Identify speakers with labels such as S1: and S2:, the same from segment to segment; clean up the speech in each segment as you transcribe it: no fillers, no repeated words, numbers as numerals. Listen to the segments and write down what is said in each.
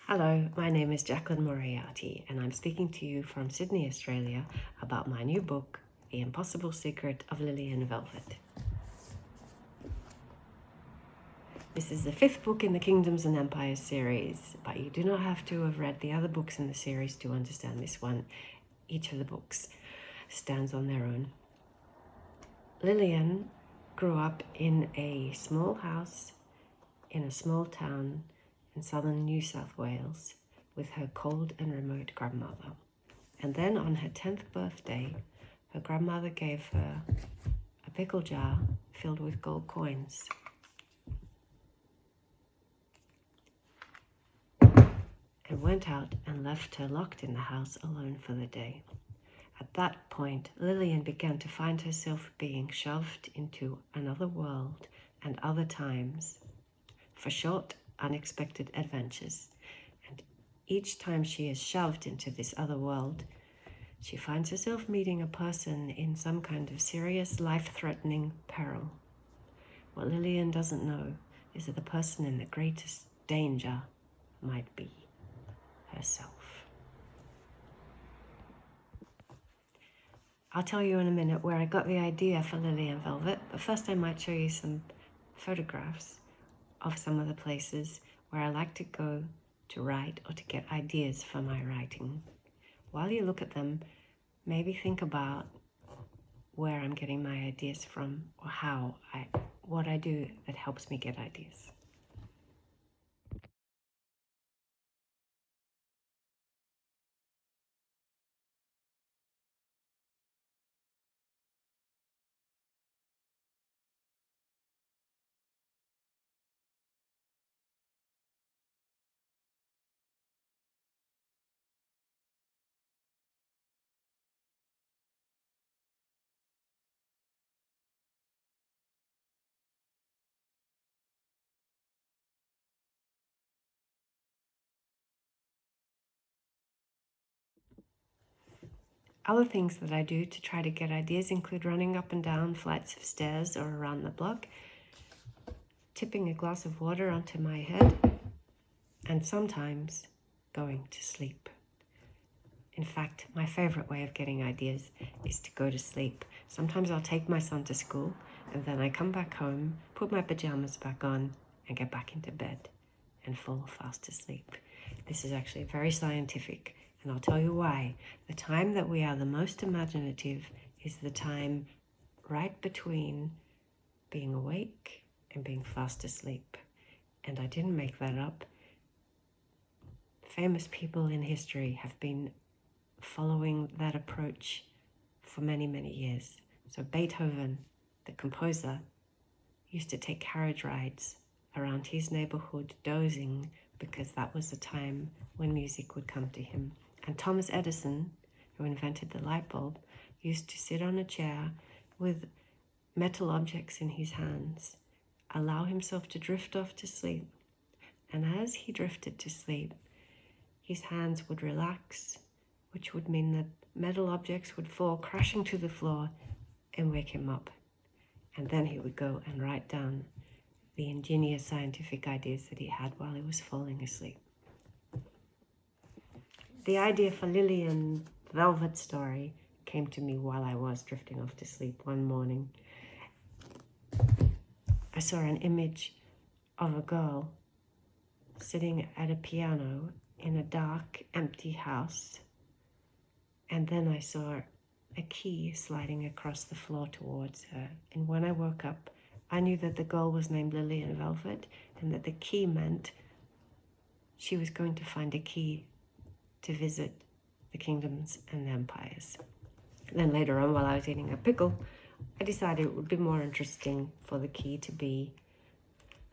S1: Hello, my name is Jaclyn Moriarty, and I'm speaking to you from Sydney, Australia, about my new book, The Impossible Secret of Lillian Velvet. This is the 5th book in the Kingdoms and Empires series, but you do not have to have read the other books in the series to understand this one. Each of the books stands on their own. Lillian grew up in a small house in a small town in southern New South Wales with her cold and remote grandmother. And then on her 10th birthday, her grandmother gave her a pickle jar filled with gold coins. And went out and left her locked in the house alone for the day. At that point, Lillian began to find herself being shoved into another world and other times for short, unexpected adventures. And each time she is shoved into this other world, she finds herself meeting a person in some kind of serious, life-threatening peril. What Lillian doesn't know is that the person in the greatest danger might be herself. I'll tell you in a minute where I got the idea for Lillian Velvet, but first I might show you some photographs of some of the places where I like to go to write or to get ideas for my writing. While you look at them, maybe think about where I'm getting my ideas from or what I do that helps me get ideas. Other things that I do to try to get ideas include running up and down flights of stairs or around the block, tipping a glass of water onto my head, and sometimes going to sleep. In fact, my favorite way of getting ideas is to go to sleep. Sometimes I'll take my son to school and then I come back home, put my pajamas back on and get back into bed and fall fast asleep. This is actually very scientific, and I'll tell you why. The time that we are the most imaginative is the time right between being awake and being fast asleep. And I didn't make that up. Famous people in history have been following that approach for many, many years. So Beethoven, the composer, used to take carriage rides around his neighborhood dozing because that was the time when music would come to him. And Thomas Edison, who invented the light bulb, used to sit on a chair with metal objects in his hands, allow himself to drift off to sleep. And as he drifted to sleep, his hands would relax, which would mean that metal objects would fall crashing to the floor and wake him up. And then he would go and write down the ingenious scientific ideas that he had while he was falling asleep. The idea for Lillian Velvet's story came to me while I was drifting off to sleep one morning. I saw an image of a girl sitting at a piano in a dark, empty house. And then I saw a key sliding across the floor towards her. And when I woke up, I knew that the girl was named Lillian Velvet and that the key meant she was going to find a key to visit the kingdoms and empires. Then later on, while I was eating a pickle, I decided it would be more interesting for the key to be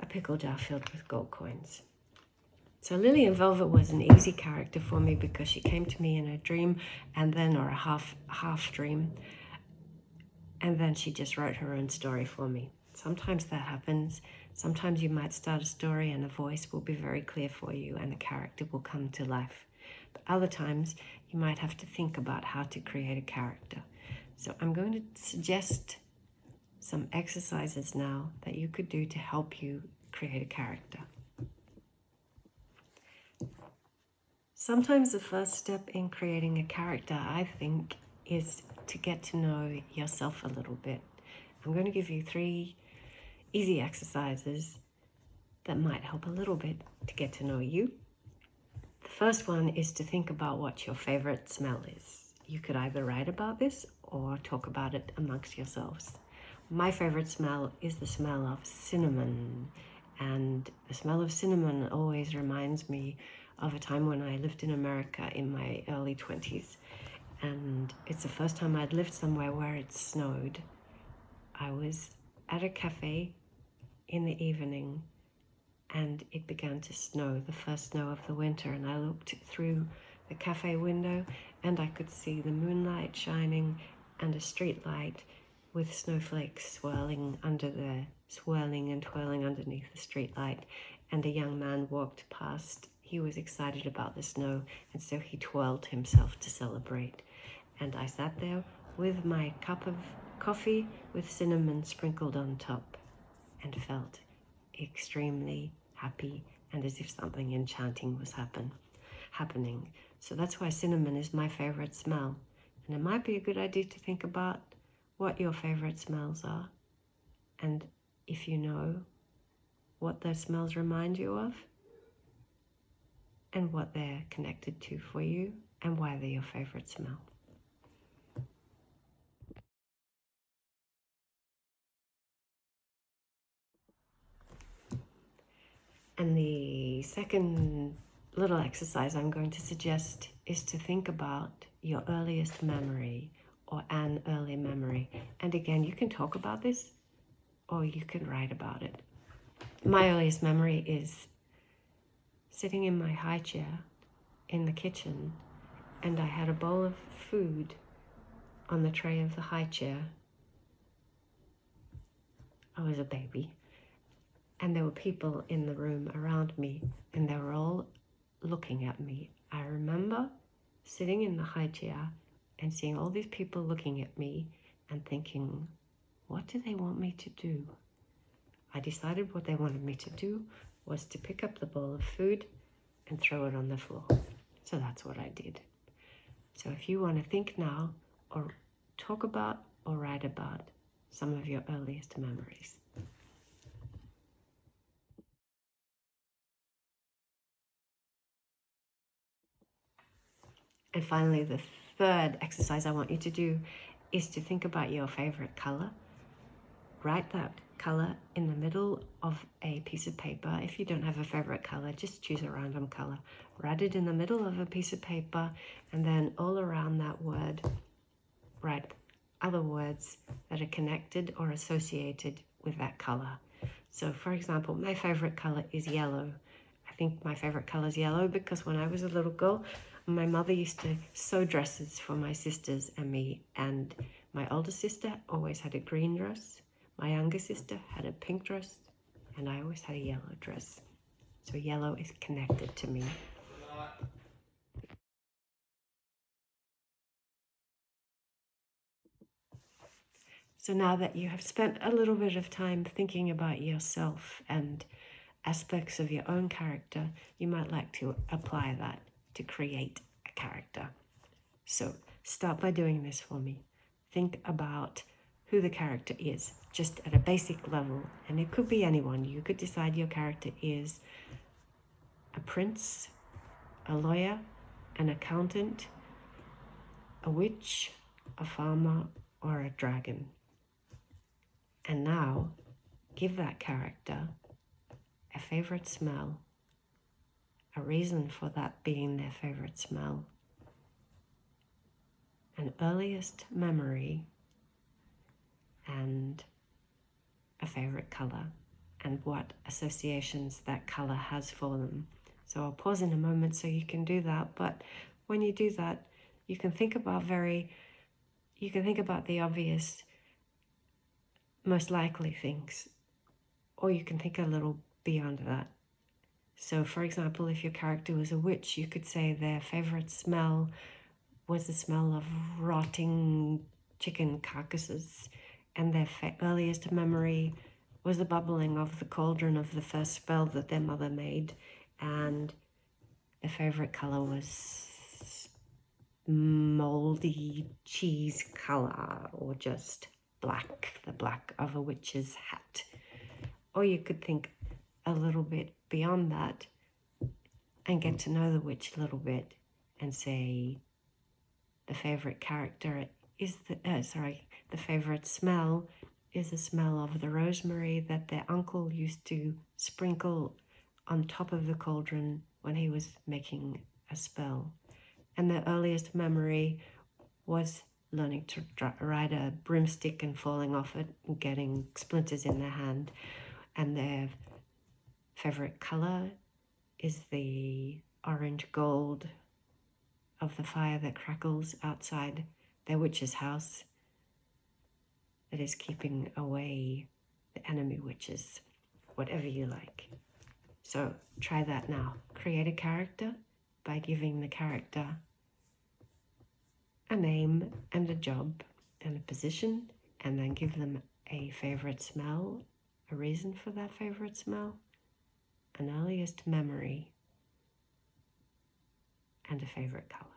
S1: a pickle jar filled with gold coins. So Lillian Velvet was an easy character for me because she came to me in a dream or a half dream, and then she just wrote her own story for me. Sometimes that happens. Sometimes you might start a story and a voice will be very clear for you and the character will come to life. But other times you might have to think about how to create a character. So I'm going to suggest some exercises now that you could do to help you create a character. Sometimes the first step in creating a character, I think, is to get to know yourself a little bit. I'm going to give you 3 easy exercises that might help a little bit to get to know you. The first one is to think about what your favorite smell is. You could either write about this or talk about it amongst yourselves. My favorite smell is the smell of cinnamon, and the smell of cinnamon always reminds me of a time when I lived in America in my early 20s, and it's the first time I'd lived somewhere where it snowed. I was at a cafe in the evening and it began to snow, the first snow of the winter, and I looked through the cafe window and I could see the moonlight shining and a street light with snowflakes swirling and twirling underneath the street light, and a young man walked past. He was excited about the snow, and so he twirled himself to celebrate. And I sat there with my cup of coffee with cinnamon sprinkled on top and felt extremely happy and as if something enchanting was happening. So that's why cinnamon is my favorite smell. And it might be a good idea to think about what your favorite smells are, and if you know what those smells remind you of and what they're connected to for you and why they're your favorite smell. And the second little exercise I'm going to suggest is to think about your earliest memory or an early memory. And again, you can talk about this or you can write about it. My earliest memory is sitting in my high chair in the kitchen, and I had a bowl of food on the tray of the high chair. I was a baby, and there were people in the room around me, and they were all looking at me. I remember sitting in the high chair and seeing all these people looking at me and thinking, what do they want me to do? I decided what they wanted me to do was to pick up the bowl of food and throw it on the floor. So that's what I did. So if you want to think now or talk about or write about some of your earliest memories. And finally, the third exercise I want you to do is to think about your favorite color. Write that color in the middle of a piece of paper. If you don't have a favorite color, just choose a random color. Write it in the middle of a piece of paper, and then all around that word, write other words that are connected or associated with that color. So for example, my favorite color is yellow. I think my favorite color is yellow because when I was a little girl, my mother used to sew dresses for my sisters and me, and my older sister always had a green dress, my younger sister had a pink dress, and I always had a yellow dress. So yellow is connected to me. So now that you have spent a little bit of time thinking about yourself and aspects of your own character, you might like to apply that to create a character. So start by doing this for me. Think about who the character is, just at a basic level. And it could be anyone. You could decide your character is a prince, a lawyer, an accountant, a witch, a farmer, or a dragon. And now, give that character a favorite smell, a reason for that being their favorite smell, an earliest memory, and a favorite color, and what associations that color has for them. So I'll pause in a moment so you can do that, but when you do that, you can think about the obvious, most likely things, or you can think a little beyond that. So for example, if your character was a witch, you could say their favorite smell was the smell of rotting chicken carcasses, and their earliest memory was the bubbling of the cauldron of the first spell that their mother made, and the favorite color was moldy cheese color, or just black, the black of a witch's hat. Or you could think a little bit beyond that and get to know the witch a little bit and say the favorite character is the favorite smell is the smell of the rosemary that their uncle used to sprinkle on top of the cauldron when he was making a spell. And their earliest memory was learning to ride a broomstick and falling off it and getting splinters in their hand. And their favorite color is the orange gold of the fire that crackles outside their witch's house, that is keeping away the enemy witches, whatever you like. So try that now. Create a character by giving the character a name and a job and a position, and then give them a favorite smell, a reason for that favorite smell, an earliest memory, and a favorite color.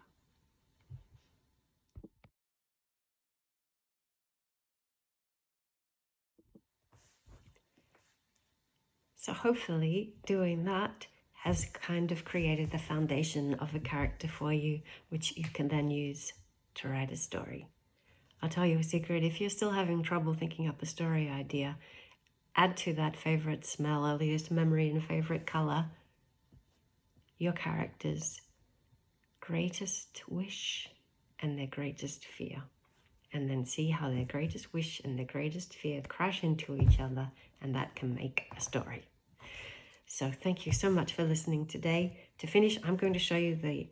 S1: So hopefully doing that has kind of created the foundation of a character for you, which you can then use to write a story. I'll tell you a secret: if you're still having trouble thinking up a story idea, add to that favorite smell, earliest memory, and favorite color your character's greatest wish and their greatest fear. And then see how their greatest wish and their greatest fear crash into each other, and that can make a story. So thank you so much for listening today. To finish, I'm going to show you the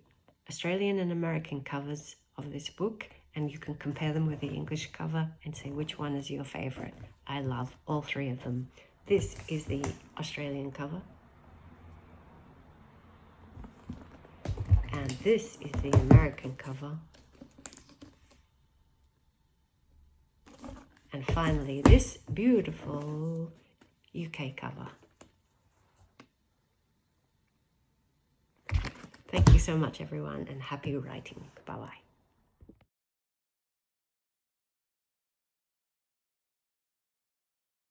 S1: Australian and American covers of this book, and you can compare them with the English cover and say which one is your favorite. I love all three of them. This is the Australian cover, and this is the American cover. And finally, this beautiful UK cover. Thank you so much, everyone, and happy writing. Bye-bye.